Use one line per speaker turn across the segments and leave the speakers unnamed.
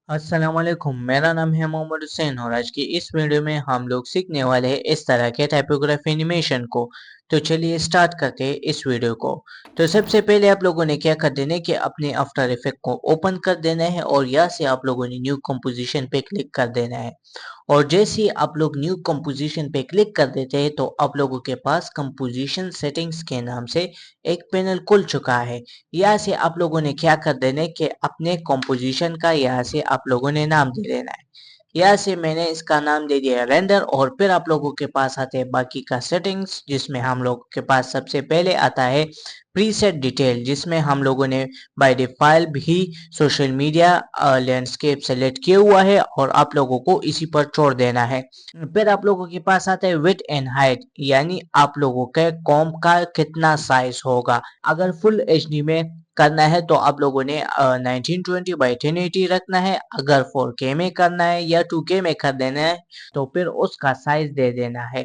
अस्सलाम वालेकुम, मेरा नाम है मोहम्मद हुसैन और आज की इस वीडियो में हम लोग सीखने वाले हैं इस तरह के टाइपोग्राफी एनिमेशन को। तो चलिए स्टार्ट करते हैं इस वीडियो को। तो सबसे पहले आप लोगों ने क्या कर देना है कि अपने आफ्टर इफेक्ट को ओपन कर देना है और यहाँ से आप लोगों ने न्यू कंपोजिशन पे क्लिक कर देना है। और जैसे ही आप लोग न्यू कंपोजिशन पे क्लिक कर देते हैं तो आप लोगों के पास कंपोजिशन सेटिंग्स के नाम से एक पैनल खुल चुका है। यहाँ से आप लोगों ने क्या कर देना है कि अपने कंपोजिशन का यहाँ से आप लोगों ने नाम दे देना है। यहाँ से मैंने इसका नाम दे दिया रेंडर और फिर आप लोगों के पास आते हैं बाकी का सेटिंग्स, जिसमें हम लोगों के पास सबसे पहले आता है प्रीसेट डिटेल, जिसमें हम लोगों ने बाय डिफॉल्ट भी सोशल मीडिया लैंडस्केप सेलेक्ट किया हुआ है और आप लोगों को इसी पर छोड़ देना है। फिर आप लोगों के पास आता है विड्थ एंड हाइट, यानी आप लोगों के कॉम का कितना साइज होगा। अगर फुल एचडी में करना है तो आप लोगों ने 1920 बाई 1080 रखना है। अगर 4K में करना है या 2K में कर देना है तो फिर उसका साइज दे देना है।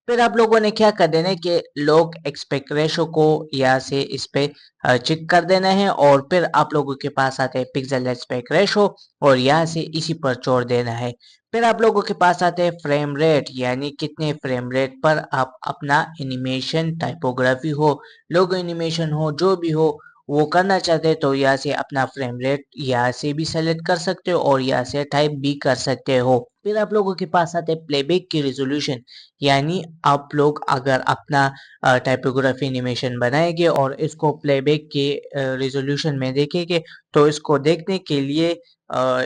फिर आप लोगों ने क्या कर देना है कि लॉग एक्सपेक्ट रेशो को यहाँ से इस पे चेक कर देना है और फिर आप लोगों के पास आते हैं पिक्सल एक्सपेक्ट रेशो और यहाँ से इसी पर छोड़ देना है। फिर आप लोगों के पास आते हैं फ्रेम रेट, यानी कितने फ्रेम रेट पर आप अपना एनिमेशन टाइपोग्राफी हो, लोगो एनिमेशन हो, जो भी हो वो करना चाहते हैं तो यहाँ से अपना फ्रेम रेट यहाँ से भी सेलेक्ट कर सकते हो और यहाँ से टाइप भी कर सकते हो। फिर आप लोगों के पास आते हैं प्लेबैक की रेजोल्यूशन, यानी आप लोग अगर अपना टाइपोग्राफी एनिमेशन बनाएंगे और इसको प्लेबैक के रेजोल्यूशन में देखेंगे तो इसको देखने के लिए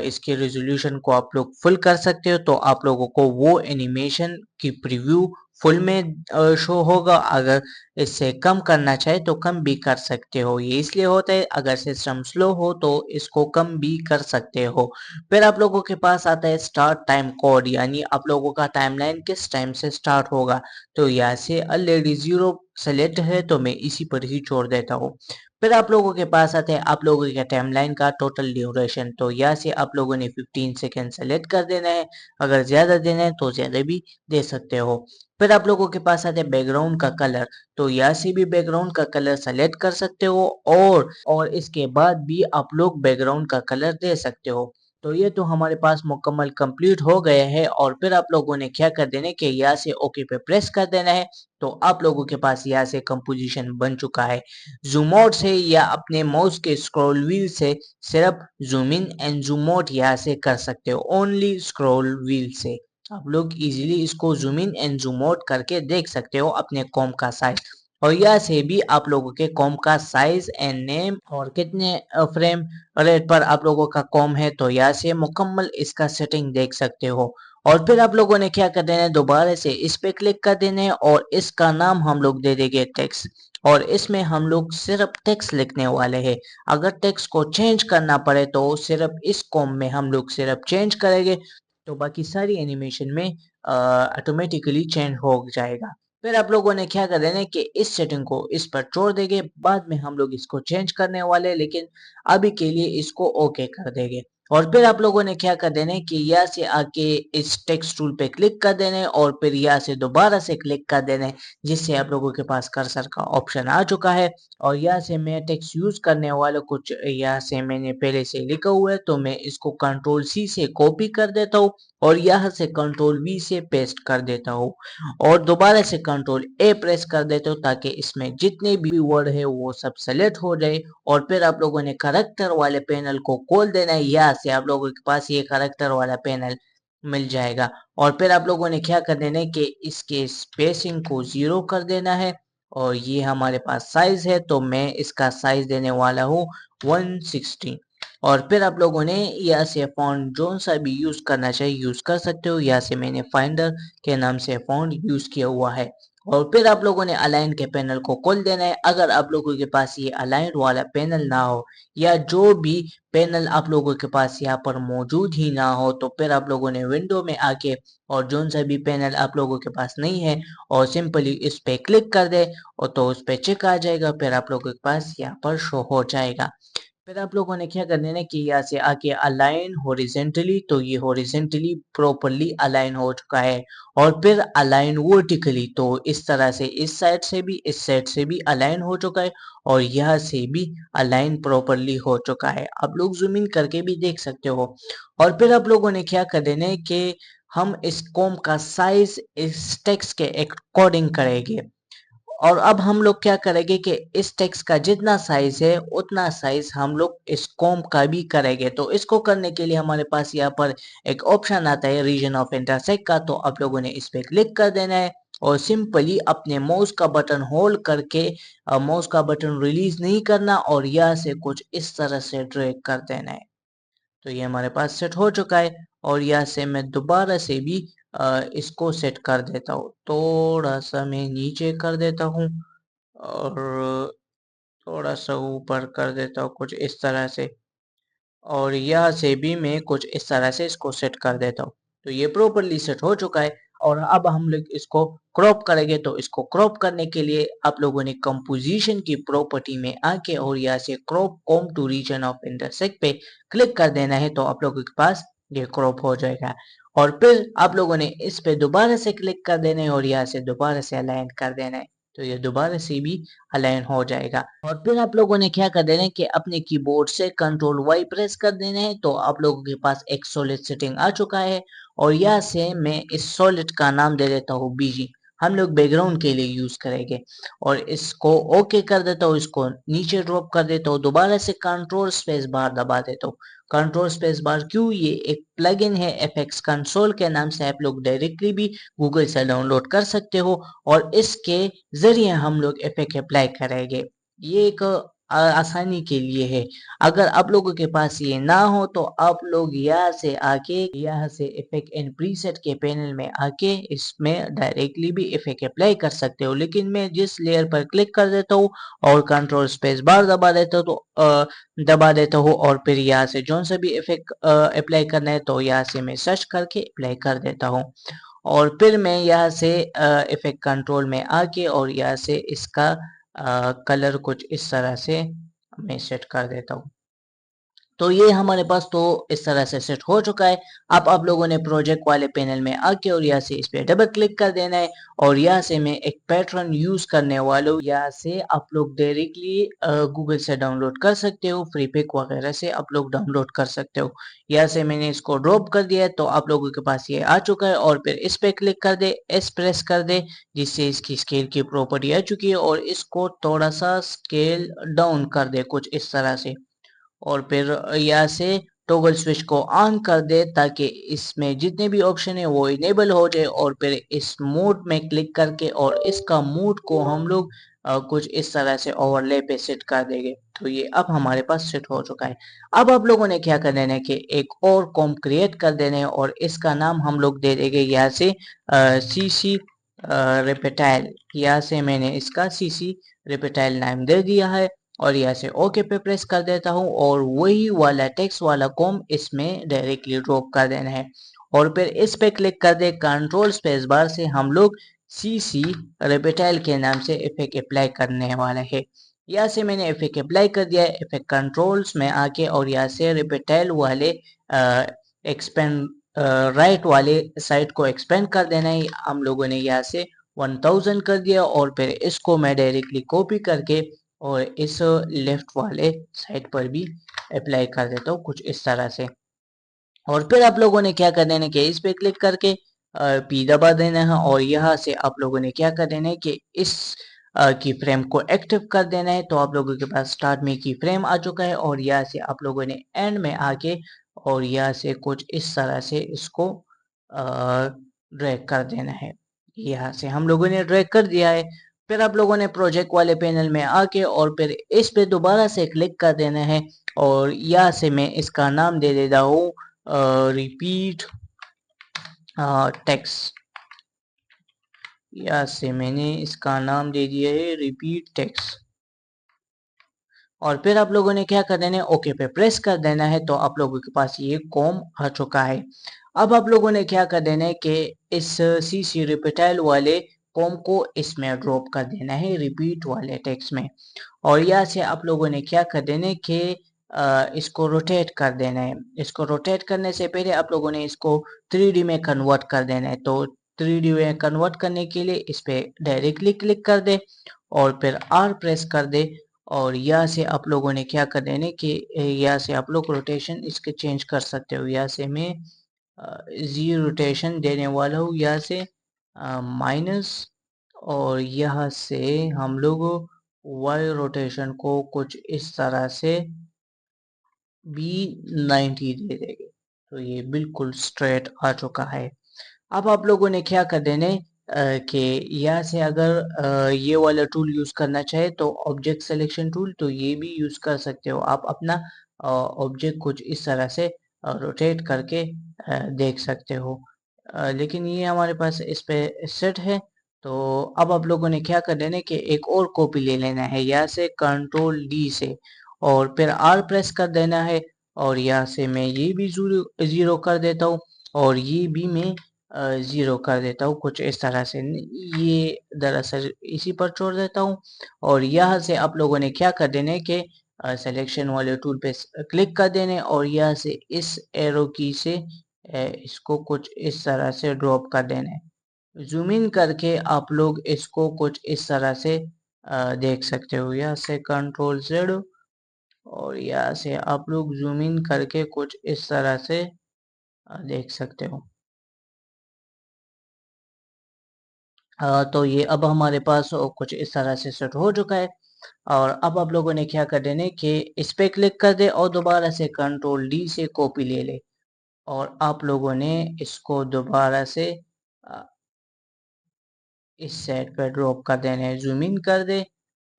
इसके रेजोल्यूशन को आप लोग फुल कर सकते हो, तो आप लोगों को वो एनिमेशन की प्रीव्यू फुल में शो होगा। अगर इससे कम करना चाहे तो कम भी कर सकते हो, ये इसलिए होता है अगर सिस्टम स्लो हो तो इसको कम भी कर सकते हो। फिर आप लोगों के पास आता है स्टार्ट टाइम कोड, यानी आप लोगों का टाइमलाइन किस टाइम से स्टार्ट होगा। तो यहाँ से ऑलरेडी 0 सेलेक्ट है तो मैं इसी पर ही छोड़ देता हूँ। फिर आप लोगों के पास आते हैं आप लोगों के टाइमलाइन का टोटल ड्यूरेशन, तो यहाँ से आप लोगों ने 15 सेकेंड सेलेक्ट कर देना है। अगर ज़्यादा देना है तो ज़्यादा भी दे सकते हो। फिर आप लोगों के पास आते हैं बैकग्राउंड का कलर, तो यहाँ से भी बैकग्राउंड का कलर सेलेक्ट कर सकते हो और इसके बाद भी आप लोग बैकग्राउंड का कलर दे सकते हो। तो ये तो हमारे पास मुकम्मल कंप्लीट हो गया है और फिर आप लोगों ने क्या कर देना है कि यहाँ से ओके पे प्रेस कर देना है। तो आप लोगों के पास यहाँ से कंपोजिशन बन चुका है। जूम आउट से या अपने माउस के स्क्रॉल व्हील से सिर्फ zoom in and zoom out यहाँ से कर सकते हो, ओनली स्क्रॉल व्हील से आप लोग इजीली इसको zoom in and zoom out करके देख सकते हो अपने कॉम का साइज। और यहाँ से भी आप लोगों के कॉम का साइज एंड नेम और कितने फ्रेम रेट पर आप लोगों का कॉम है तो यहाँ से मुकम्मल इसका सेटिंग देख सकते हो। और फिर आप लोगों ने क्या कर देना है, दोबारा से इस पे क्लिक कर देना है और इसका नाम हम लोग दे देंगे टेक्स्ट और इसमें हम लोग सिर्फ टेक्स्ट लिखने वाले हैं। अगर टेक्स्ट को चेंज करना पड़े तो सिर्फ इस कॉम में हम लोग सिर्फ चेंज करेंगे, तो बाकी सारी एनिमेशन में ऑटोमेटिकली चेंज हो जाएगा। फिर आप लोगों ने क्या कर देना है कि इस सेटिंग को इस पर छोड़ देंगे, बाद में हम लोग इसको चेंज करने वाले, लेकिन अभी के लिए इसको ओके कर देंगे। और फिर आप लोगों ने क्या कर देना है कि यहाँ से आके इस टेक्स्ट टूल पे क्लिक कर देना है और फिर यहाँ से दोबारा से क्लिक कर देना है, जिससे आप लोगों के पास कर्सर का ऑप्शन आ चुका है। और यहाँ से मैं टेक्स्ट यूज करने वाला कुछ यहाँ से मैंने पहले से लिखा हुआ है, तो मैं इसको कंट्रोल सी से कॉपी कर देता हूँ और यहाँ से कंट्रोल वी से पेस्ट कर देता हूँ और दोबारा से कंट्रोल ए प्रेस कर देता हूँ ताकि इसमें जितने भी वर्ड है वो सब सेलेक्ट हो जाए। और फिर आप लोगों ने करेक्टर वाले पैनल को खोल देना है, यहाँ से आप लोगों के पास ये करेक्टर वाला पैनल मिल जाएगा। और फिर आप लोगों ने क्या कर देना है कि इसके स्पेसिंग को 0 कर देना है और ये हमारे पास साइज है तो मैं इसका साइज देने वाला हूँ 160। और फिर आप लोगों ने यहाँ से फॉन्ट जोन सा भी यूज करना चाहिए यूज कर सकते हो, यहाँ से मैंने फाइंडर के नाम से फॉन्ट यूज किया हुआ है। और फिर आप लोगों ने अलाइन के पैनल को खोल देना है। अगर आप लोगों के पास ये अलाइन वाला पैनल ना हो या जो भी पैनल आप लोगों के पास यहाँ पर मौजूद ही ना हो तो फिर आप लोगों ने विंडो में आके और जोन सा भी पैनल आप लोगों के पास नहीं है और सिंपली इस पे क्लिक कर दे और तो उस पे चेक आ जाएगा, फिर आप लोगों के पास यहाँ पर शो हो जाएगा। फिर आप लोगों ने क्या करना है कि यहाँ से आके अलाइन हॉरिजेंटली, तो ये हॉरिजेंटली प्रॉपरली अलाइन हो चुका है। और फिर अलाइन वर्टिकली, तो इस तरह से इस साइड से भी इस साइड से भी अलाइन हो चुका है और यहाँ से भी अलाइन प्रॉपरली हो चुका है। आप लोग जूम इन करके भी देख सकते हो। और फिर आप लोगों ने क्या कर देना है कि हम इस कॉम का साइज इस टेक्स्ट के अकॉर्डिंग करेंगे। और अब हम लोग क्या करेंगे कि इस टेक्स्ट का जितना साइज है उतना साइज हम लोग इस कॉम का भी करेंगे। तो इसको करने के लिए हमारे पास यहाँ पर एक ऑप्शन आता है रीजन ऑफ इंटरसेक्ट का, तो आप लोगों ने इस पे क्लिक कर देना है और सिंपली अपने माउस का बटन होल्ड करके माउस का बटन रिलीज नहीं करना और यहाँ से कुछ इस तरह से ड्रैग कर देना है। तो ये हमारे पास सेट हो चुका है। और यहाँ से मैं दोबारा से भी इसको सेट कर देता हूँ, थोड़ा सा मैं नीचे कर देता हूँ और थोड़ा सा ऊपर कर देता हूँ कुछ इस तरह से। और यहाँ से भी मैं कुछ इस तरह से इसको सेट कर देता हूँ। तो ये प्रॉपरली सेट हो चुका है। और अब हम लोग इसको क्रॉप करेंगे, तो इसको क्रॉप करने के लिए आप लोगों ने कंपोजिशन की प्रॉपर्टी में आके और यहाँ से crop com to region of intersect पे क्लिक कर देना है, तो आप लोगों के पास ये क्रॉप हो जाएगा। और फिर आप लोगों ने इस पे दोबारा से क्लिक कर देना है और यहाँ से दोबारा से अलाइन कर देना है, तो ये दोबारा से भी अलाइन हो जाएगा। और फिर आप लोगों ने क्या कर देना है कि अपने कीबोर्ड से कंट्रोल वाई प्रेस कर देना है, तो आप लोगों के पास एक सॉलिड सेटिंग आ चुका है। और यहाँ से मैं इस सॉलिड का नाम दे देता हूँ बीजी, हम लोग बैकग्राउंड के लिए यूज करेंगे। और इसको ओके कर देता हूँ, इसको नीचे ड्रॉप कर देता हूँ, दोबारा से कंट्रोल स्पेस बार दबा देता हूँ। कंट्रोल स्पेस बार क्यों, ये एक प्लगइन है एफएक्स कंसोल के नाम से, आप लोग डायरेक्टली भी गूगल से डाउनलोड कर सकते हो और इसके जरिए हम लोग इफेक्ट अप्लाई करेंगे। ये एक आसानी के लिए है। अगर आप लोगों के पास ये ना हो तो आप लोग यहाँ से इफेक्ट एंड प्रीसेट के पैनल में आके इसमें डायरेक्टली भी इफेक्ट अप्लाई कर सकते हो। लेकिन मैं जिस लेयर पर क्लिक कर देता हूँ और कंट्रोल स्पेस बार दबा देता हूँ और फिर यहाँ से जो सा भी इफेक्ट अप्लाई करना है तो यहाँ से मैं सर्च करके अप्लाई कर देता हूँ। और फिर मैं यहाँ से इफेक्ट कंट्रोल में आके और यहाँ से इसका कलर कुछ इस तरह से मैं सेट कर देता हूँ। तो ये हमारे पास तो इस तरह से सेट हो चुका है। अब आप लोगों ने प्रोजेक्ट वाले पैनल में आके और यहाँ से इस पे डबल क्लिक कर देना है और यहाँ से मैं एक पैटर्न यूज करने वाला हूँ। यहाँ से आप लोग डायरेक्टली गूगल से डाउनलोड कर सकते हो, फ्री पिक वगैरह से आप लोग डाउनलोड कर सकते हो। यहाँ से मैंने इसको ड्रॉप कर दिया है, तो आप लोगों के पास ये आ चुका है। और फिर इस पे क्लिक कर दे, एस प्रेस कर दे, जिससे इसकी स्केल की प्रॉपर्टी आ चुकी है और इसको थोड़ा सा स्केल डाउन कर दे कुछ इस तरह से। और फिर यहाँ से टॉगल स्विच को ऑन कर दे ताकि इसमें जितने भी ऑप्शन है वो इनेबल हो जाए। और फिर इस मोड में क्लिक करके और इसका मोड को हम लोग कुछ इस तरह से ओवरले पे सेट कर देंगे। तो ये अब हमारे पास सेट हो चुका है। अब आप लोगों ने क्या कर देना है कि एक और कॉम क्रिएट कर देना है और इसका नाम हम लोग दे देंगे यहाँ से सीसी रेपेटाइल। यहाँ से मैंने इसका सीसी रेपेटाइल नाम दे दिया है और यहाँ से ओके पे प्रेस कर देता हूँ और वही वाला टेक्स्ट वाला कॉम इसमें डायरेक्टली ड्रॉप कर देना है। और फिर इस पे क्लिक कर दे, कंट्रोल स्पेस बार से हम लोग सीसी रेपेटाइल के नाम से इफेक्ट अप्लाई करने वाला है। यहाँ से मैंने इफेक्ट अप्लाई कर दिया है, इफेक्ट कंट्रोल्स में आके और यहाँ से रेपेटाइल वाले एक्सपेंड राइट वाले साइड को एक्सपेंड कर देना है। हम लोगों ने यहाँ से 1000 कर दिया और फिर इसको मैं डायरेक्टली कॉपी करके और इस लेफ्ट वाले साइड पर भी अप्लाई कर देता हूँ कुछ इस तरह से। और फिर आप लोगों ने क्या कर देना है कि इस पे क्लिक करके पी दबा देना है और यहाँ से आप लोगों ने क्या कर देना है कि इस की फ्रेम को एक्टिव कर देना है। तो आप लोगों के पास स्टार्ट में की फ्रेम आ चुका है और यहाँ से आप लोगों ने एंड में आके और यहाँ से कुछ इस तरह से इसको ड्रैग कर देना है। यहाँ से हम लोगों ने ड्रैग कर दिया है। फिर आप लोगों ने प्रोजेक्ट वाले पैनल में आके और फिर इस पे दोबारा से क्लिक कर देना है और यहाँ से मैं इसका नाम दे देता हूँ रिपीट टेक्स्ट। यहाँ से मैंने इसका नाम दे दिया है रिपीट टेक्स्ट। और फिर आप लोगों ने क्या कर देना है, ओके पे प्रेस कर देना है। तो आप लोगों के पास ये कॉम आ चुका है। अब आप लोगों ने क्या कर देना है कि इस सीसी रिपीटाइल वाले कॉम को इसमें ड्रॉप कर देना है रिपीट वाले टेक्स्ट में। और यहाँ से आप लोगों ने क्या कर देना है कि इसको रोटेट कर देना है। इसको रोटेट करने से पहले आप लोगों ने इसको 3D में कन्वर्ट कर देना है। तो 3D में कन्वर्ट करने के लिए इस पे डायरेक्टली क्लिक कर दे और फिर R प्रेस कर दे और यहाँ से आप लोगों ने क्या कर देना है कि यहाँ से आप लोग रोटेशन इसके चेंज कर सकते हो। यहाँ से मैं जी रोटेशन देने वाला हूँ, यहाँ से माइनस, और यहाँ से हम लोग वाई रोटेशन को कुछ इस तरह से B90 दे देंगे। तो ये बिल्कुल स्ट्रेट आ चुका है। अब आप लोगों ने क्या कर देना है कि यहाँ से अगर ये वाला टूल यूज करना चाहे तो ऑब्जेक्ट सिलेक्शन टूल, तो ये भी यूज कर सकते हो। आप अपना ऑब्जेक्ट कुछ इस तरह से रोटेट करके देख सकते हो। लेकिन ये हमारे पास इस पे सेट है। तो अब आप लोगों ने क्या कर देना है कि एक और कॉपी ले लेना है यहाँ से कंट्रोल डी से, और फिर आर प्रेस कर देना है, और यहाँ से मैं ये भी जीरो कर देता हूँ और ये भी मैं जीरो कर देता हूँ कुछ इस तरह से। ये दरअसल इसी पर छोड़ देता हूँ। और यहाँ से आप लोगों ने क्या कर देना है कि सिलेक्शन वाले टूल पे क्लिक कर देने और यहाँ से इस एरो की से इसको कुछ इस तरह से ड्रॉप कर देना है। जूम इन करके आप लोग इसको कुछ इस तरह से देख सकते हो। यहाँ से कंट्रोल जेड, और यहाँ से आप लोग जूम इन करके कुछ इस तरह से देख सकते हो। तो ये अब हमारे पास कुछ इस तरह से सेट हो चुका है। और अब आप लोगों ने क्या कर देना है कि इस पे क्लिक कर दे और दोबारा से कंट्रोल डी से कॉपी ले ले, और आप लोगों ने इसको दोबारा से अ, इस साइड पे ड्रॉप कर देना है। जूम इन कर दे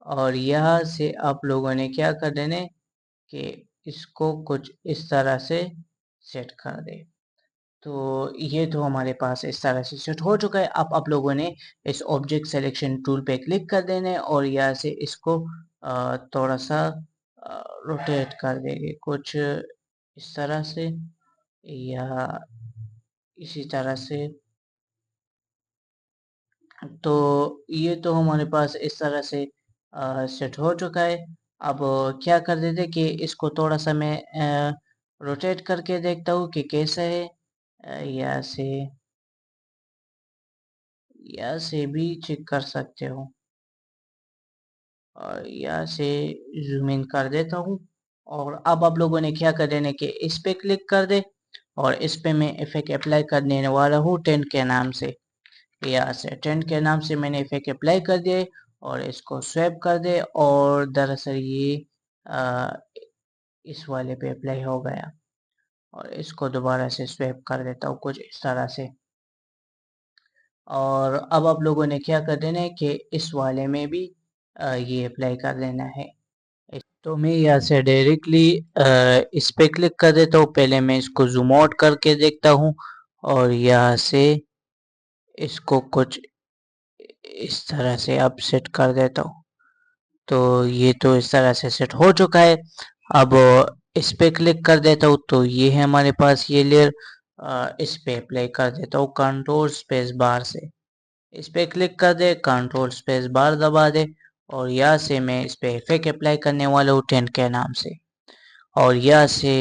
और यहाँ से आप लोगों ने क्या कर देना है कि इसको कुछ इस तरह से सेट कर दे। तो ये तो हमारे पास इस तरह से सेट हो चुका है। अब आप लोगों ने इस ऑब्जेक्ट सिलेक्शन टूल पे क्लिक कर देना है और यहाँ से इसको थोड़ा सा रोटेट कर देंगे कुछ इस तरह से, या इसी तरह से। तो ये तो हमारे पास इस तरह से सेट हो चुका है। अब क्या कर देते कि इसको थोड़ा सा मैं रोटेट करके देखता हूँ कि कैसा है। यहाँ से भी चेक कर सकते हो, और यहाँ से जूम इन कर देता हूँ। और अब आप लोगों ने क्या कर देना कि इस पे क्लिक कर दे और इस पे मैं इफेक्ट अप्लाई करने वाला हूँ टेंट के नाम से। यहाँ से टेंट के नाम से मैंने इफेक्ट अप्लाई कर दिए और इसको स्वैप कर दे, और दरअसल ये आ, इस वाले पे अप्लाई हो गया, और इसको दोबारा से स्वैप कर देता हूँ कुछ इस तरह से। और अब आप लोगों ने क्या कर देना है कि इस वाले में भी ये अप्लाई कर देना है। तो मैं यहाँ से डायरेक्टली इस पे क्लिक कर देता हूँ। पहले मैं इसको जूम आउट करके देखता हूँ और यहाँ से इसको कुछ इस तरह से अब सेट कर देता हूँ। तो ये तो इस तरह से सेट हो चुका है। अब इस पे क्लिक कर देता हूँ तो ये है हमारे पास ये लेयर। इस पे अप्लाई कर देता हूँ कंट्रोल स्पेस बार से। इस पे क्लिक कर दे, कंट्रोल स्पेस बार दबा दे, और यहाँ से मैं इस पे इफेक्ट अप्लाई करने वाला हूँ टेंट के नाम से। और यहाँ से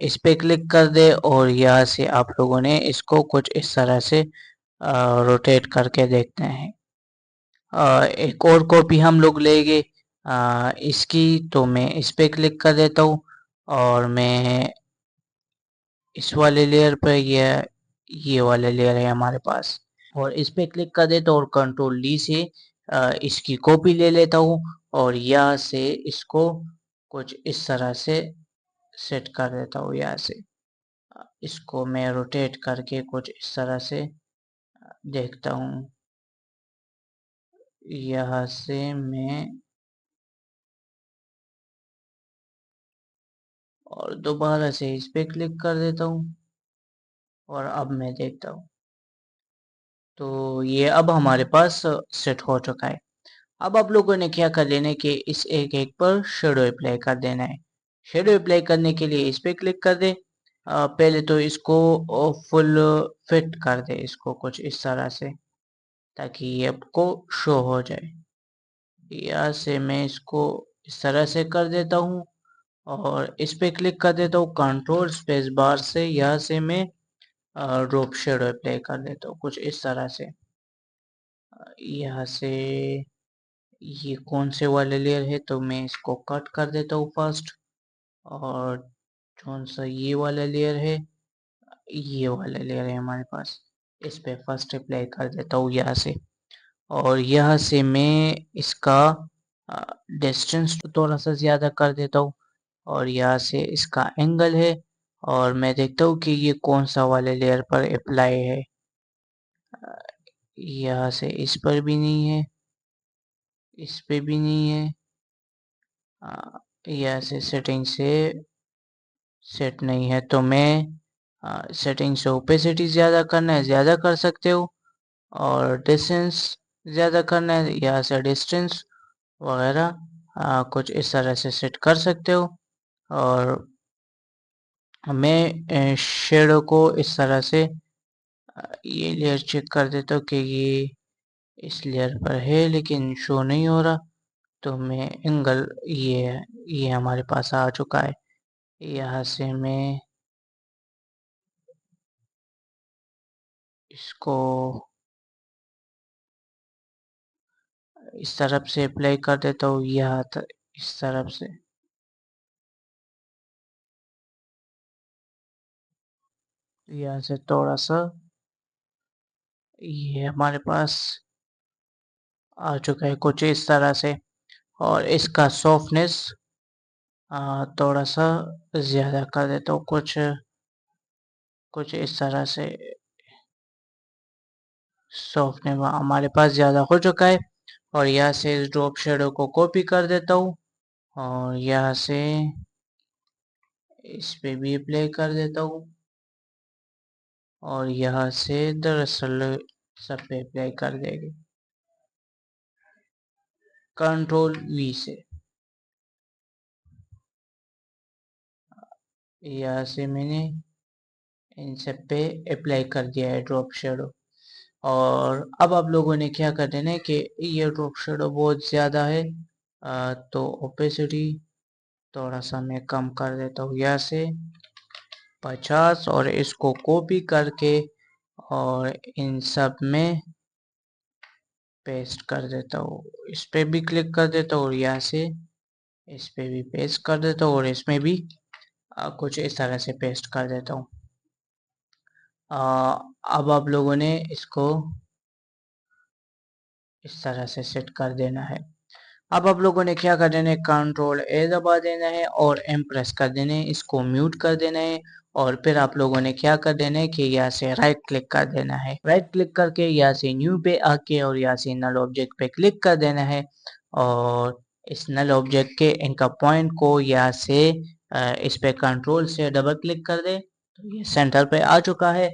इस पे क्लिक कर दे और यहाँ से आप लोगों ने इसको कुछ इस तरह से रोटेट करके देखते हैं। एक और कॉपी हम लोग लेंगे इसकी। तो मैं इस पे क्लिक कर देता हूँ और मैं इस वाले लेयर पर, ये वाला लेयर है हमारे पास, और इस पे क्लिक कर देता हूँ और कंट्रोल डी से इसकी कॉपी ले लेता हूँ और यहाँ से इसको कुछ इस तरह से सेट कर देता हूँ। यहाँ से इसको मैं रोटेट करके कुछ इस तरह से देखता हूँ। यहाँ से मैं और दोबारा से इस पे क्लिक कर देता हूँ और अब मैं देखता हूँ। तो ये अब हमारे पास सेट हो चुका है। अब आप लोगों ने क्या कर लेना है कि इस एक एक पर शेडो अप्लाई कर देना है। शेडो अप्लाई करने के लिए इस पे क्लिक कर दे। पहले तो इसको फुल फिट कर दे, इसको कुछ इस तरह से, ताकि ये आपको शो हो जाए। यहाँ से मैं इसको इस तरह से कर देता हूँ और इस पे क्लिक कर देता हूँ कंट्रोल स्पेस बार से। यहाँ से मैं ड्रॉप शेडो अप्लाई कर देता हूँ कुछ इस तरह से। यहाँ से ये कौन से वाले लेयर है तो मैं इसको कट कर देता हूँ फर्स्ट। और कौन सा ये वाला लेयर है, ये वाला लेयर है हमारे पास, इस पे फर्स्ट अप्लाई कर देता हूँ यहाँ से। और यहाँ से मैं इसका डिस्टेंस थोड़ा सा ज़्यादा कर देता हूँ। और यहाँ से इसका एंगल है, और मैं देखता हूँ कि ये कौन सा वाले लेयर पर अप्लाई है। यहाँ से इस पर भी नहीं है, इस पे भी नहीं है। यहाँ से सेटिंग से सेट नहीं है तो मैं सेटिंग से ओपेसिटी ज़्यादा करना है ज़्यादा कर सकते हो, और डिस्टेंस ज़्यादा करना है यहाँ से डिस्टेंस वगैरह कुछ इस तरह से सेट कर सकते हो। और मैं शेडो को इस तरह से ये लेयर चेक कर देता हूँ कि ये इस लेयर पर है लेकिन शो नहीं हो रहा। तो मैं एंगल ये हमारे पास आ चुका है। यहाँ से मैं इसको इस तरफ से अप्लाई कर देता हूँ, इस तरफ से। यहाँ से थोड़ा सा ये हमारे पास आ चुका है कुछ इस तरह से। और इसका सॉफ्टनेस थोड़ा सा ज़्यादा कर देता हूँ कुछ कुछ इस तरह से। सॉफ्टनेस हमारे पास ज़्यादा हो चुका है। और यहाँ से इस ड्रॉप शेडो को कॉपी कर देता हूँ, और यहाँ से इस पे भी अप्लाई कर देता हूँ, और यहाँ से दरअसल सब पे अप्लाई कर देंगे कंट्रोल वी से। यहाँ से मैंने इन सब पे अप्लाई कर दिया है ड्रॉप शेडो। और अब आप लोगों ने क्या कर देना है कि ये ड्रॉप शेडो बहुत ज़्यादा है, तो ओपेसिटी थोड़ा सा मैं कम कर देता हूँ यहाँ से 50, और इसको कॉपी करके और इन सब में पेस्ट कर देता हूँ। इस पे भी क्लिक कर देता हूँ और यहाँ से इस पे भी पेस्ट कर देता हूँ, और इसमें भी कुछ इस तरह से पेस्ट कर देता हूँ। अब आप लोगों ने इसको इस तरह से सेट कर देना है। अब आप लोगों ने क्या कर देना है, कंट्रोल ए दबा देना है और एम प्रेस कर देना है, इसको म्यूट कर देना है। और फिर आप लोगों ने क्या कर देना है कि यहाँ से राइट क्लिक कर देना है। राइट क्लिक करके यहाँ से न्यू पे आके और यहाँ से नल ऑब्जेक्ट पे क्लिक कर देना है। और इस नल ऑब्जेक्ट के इनका पॉइंट को यहाँ से इस पे कंट्रोल से डबल क्लिक कर दे तो ये सेंटर पे आ चुका है।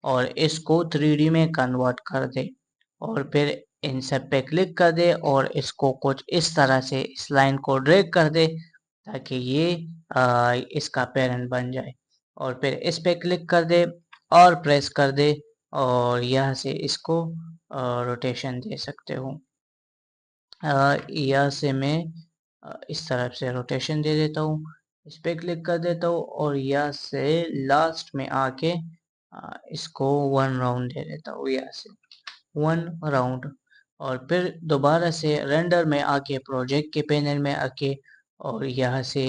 और इसको 3D में कन्वर्ट कर दे, और फिर इन सब पे क्लिक कर दे और इसको कुछ इस तरह से इस लाइन को ड्रैग कर दे ताकि ये इसका पेरेंट बन जाए। और फिर इस पे क्लिक कर दे और प्रेस कर दे, और यहाँ से इसको रोटेशन दे सकते हो। यहाँ से मैं इस तरफ से रोटेशन दे देता हूँ, इस पे क्लिक कर देता हूँ और यहाँ से लास्ट में आके इसको 1 राउंड दे देता हूँ, यहाँ से 1 राउंड। और फिर दोबारा से रेंडर में आके प्रोजेक्ट के पैनल में आके और यहाँ से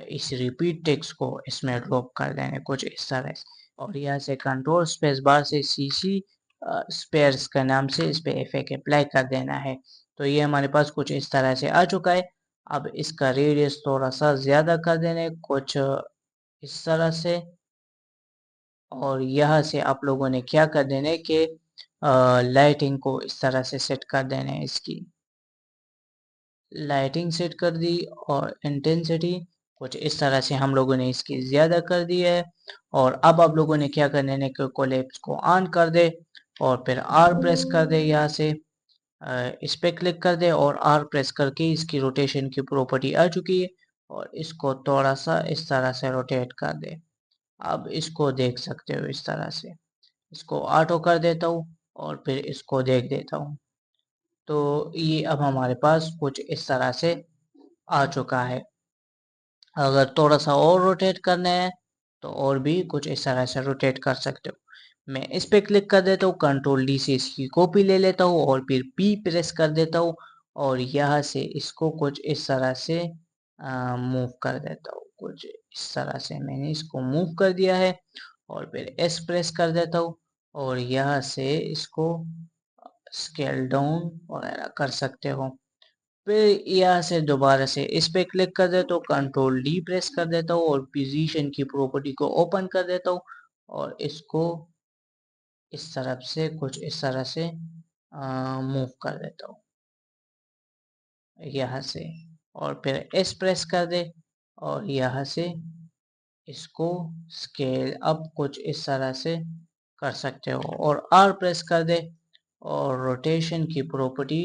इस रिपीट टेक्स्ट को इसमें ड्रॉप कर देंगे कुछ इस तरह से। और यहाँ से कंट्रोल स्पेस बार से सीसी स्पेयर्स का नाम से इस पे इफेक्ट अप्लाई कर देना है। तो ये हमारे पास कुछ इस तरह से आ चुका है। अब इसका रेडियस थोड़ा सा ज़्यादा कर देने कुछ इस तरह से। और यहाँ से आप लोगों ने क्या कर देना है कि लाइटिंग को इस तरह से सेट कर देना है, इसकी लाइटिंग सेट कर दी और इंटेंसिटी कुछ इस तरह से हम लोगों ने इसकी ज़्यादा कर दी है। और अब आप लोगों ने क्या करना है कि कोलैप्स को ऑन कर दे और फिर आर प्रेस कर दे, यहाँ से इस पे क्लिक कर दे और आर प्रेस करके इसकी रोटेशन की प्रॉपर्टी आ चुकी है। और इसको थोड़ा सा इस तरह से रोटेट कर दे। अब इसको देख सकते हो इस तरह से, इसको ऑटो कर देता हूँ और फिर इसको देख देता हूँ। तो ये अब हमारे पास कुछ इस तरह से आ चुका है। अगर थोड़ा सा और रोटेट करना है तो और भी कुछ इस तरह से रोटेट कर सकते हो। मैं इस पे क्लिक कर देता हूँ, कंट्रोल डी से इसकी कॉपी ले लेता हूँ और फिर पी प्रेस कर देता हूँ और यहाँ से इसको कुछ इस तरह से मूव कर देता हूँ। कुछ इस तरह से मैंने इसको मूव कर दिया है और फिर एस प्रेस कर देता हूँ और यहाँ से इसको स्केल डाउन वगैरह कर सकते हो। फिर यहाँ से दोबारा से इस पे क्लिक कर देता हूँ, कंट्रोल डी प्रेस कर देता हूँ और पोजीशन की प्रॉपर्टी को ओपन कर देता हूँ और इसको इस तरफ से कुछ इस तरह से मूव कर देता हूँ यहाँ से और फिर एस प्रेस कर दे और यहाँ से इसको स्केल अप कुछ इस तरह से कर सकते हो और आर प्रेस कर दे और रोटेशन की प्रॉपर्टी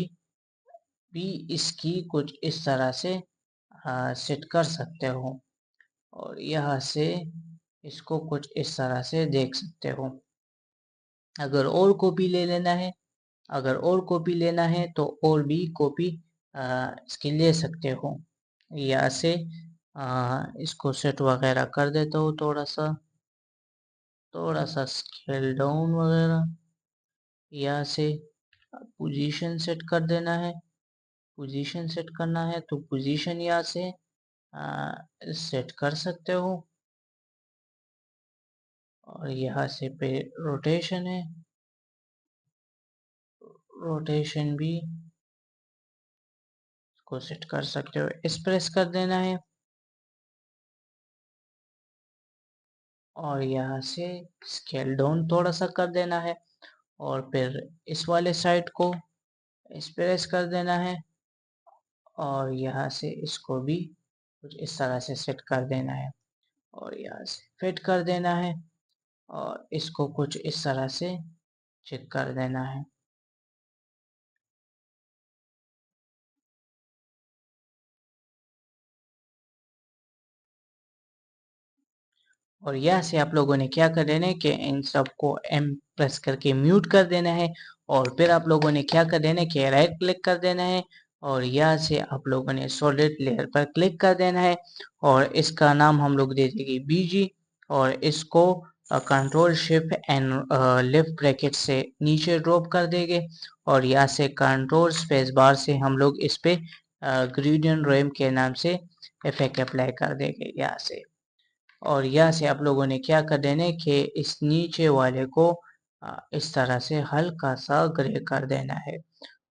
भी इसकी कुछ इस तरह से सेट कर सकते हो और यहाँ से इसको कुछ इस तरह से देख सकते हो। अगर और कॉपी ले लेना है, अगर और कॉपी लेना है तो और भी कॉपी इसकी ले सकते हो। यहाँ से इसको सेट वगैरह कर देता हूँ, थोड़ा सा स्केल डाउन वगैरह। यहाँ से पोजीशन सेट कर देना है, पोजीशन सेट करना है तो पोजीशन यहाँ से सेट कर सकते हो और यहाँ से पे रोटेशन है, रोटेशन भी को सेट कर सकते हो। इस प्रेस कर देना है और यहाँ से स्केल डाउन थोड़ा सा कर देना है और फिर इस वाले साइड को इस प्रेस कर देना है और यहाँ से इसको भी कुछ इस तरह से सेट कर देना है और यहाँ से फिट कर देना है और इसको कुछ इस तरह से चेक कर देना है। और यहाँ से आप लोगों ने क्या कर देना है कि इन सबको एम प्रेस करके म्यूट कर देना है और फिर आप लोगों ने क्या कर देना है कि राइट क्लिक कर देना है और यहाँ से आप लोगों ने सॉलिड लेयर पर क्लिक कर देना है और इसका नाम हम लोग दे देंगे बीजी और इसको control shift and left bracket से नीचे ड्रॉप कर देंगे और यहाँ से कंट्रोल स्पेस बार से हम लोग इस पे ग्रेडियंट रैम के नाम से इफेक्ट अप्लाई कर देंगे यहाँ से। और यहाँ से आप लोगों ने क्या कर देना है कि इस नीचे वाले को इस तरह से हल्का सा ग्रे कर देना है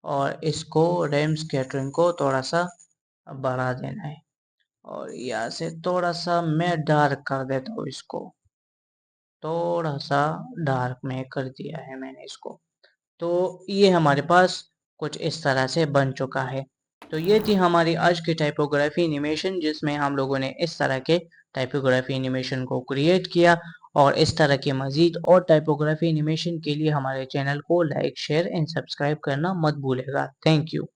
और इसको रैम स्कैटरिंग को थोड़ा सा बढ़ा देना है और यहाँ से थोड़ा सा मैं डार्क कर देता हूँ, इसको थोड़ा सा डार्क में कर दिया है मैंने इसको। तो ये हमारे पास कुछ इस तरह से बन चुका है। तो ये थी हमारी आज की टाइपोग्राफी एनिमेशन जिसमें हम लोगों ने इस तरह के टाइपोग्राफी एनिमेशन को क्रिएट किया और इस तरह के मज़ीद और टाइपोग्राफी एनिमेशन के लिए हमारे चैनल को लाइक शेयर एंड सब्सक्राइब करना मत भूलेगा। Thank you.